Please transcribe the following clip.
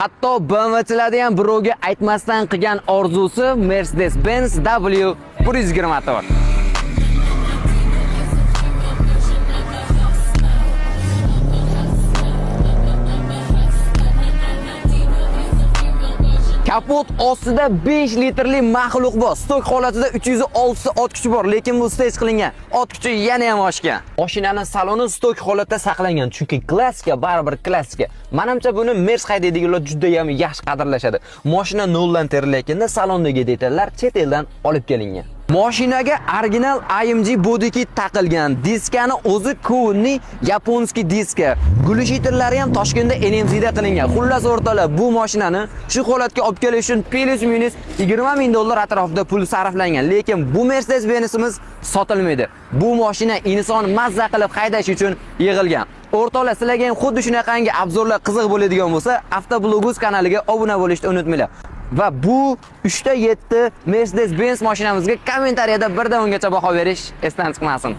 Hatto BMW'chilarda ham birovga aytmasdan qilgan orzusi Mercedes-Benz W120 motor. Kapot ostida 5 litrli maxluq bor. Stok holatida 306 ot kuchi bor, lekin bu stage qilingan. Ot kuchi yana ham oshgan. Mashinaning saloni stok holatda saqlangan, chunki klassika baribir klassika. Menimcha buni Mercedes haydaydiganlar juda ham yaxshi qadrlashadi. Mashina noldan terilganda salondagi detallar chet eldan olib kelingan. Mashinaga original AMG body kit taqilgan. Diskani o'zi Kounni yaponskiy diska. Gulishiterlari ham Toshkentda NMC da qilingan. Xullas o'rtalar bu mashinani shu holatga olib kelish uchun plus-minus 20 ming dollar atrofida pul sarflangan. Lekin bu Mercedes-Benzimiz sotilmaydi. Bu mashina inson mazza qilib haydash uchun yig'ilgan. O'rtoqlar, sizlarga ham xuddi shunaqangi obzorlar qiziq bo'ladigan bo'lsa, Avtoblogus kanaliga obuna bo'lishni unutmanglar. Va bu 3 ta 7 Mercedes-Benz mashinamizga kommentariyada 1 dan 10 gacha baho berish esdan chiqmasin.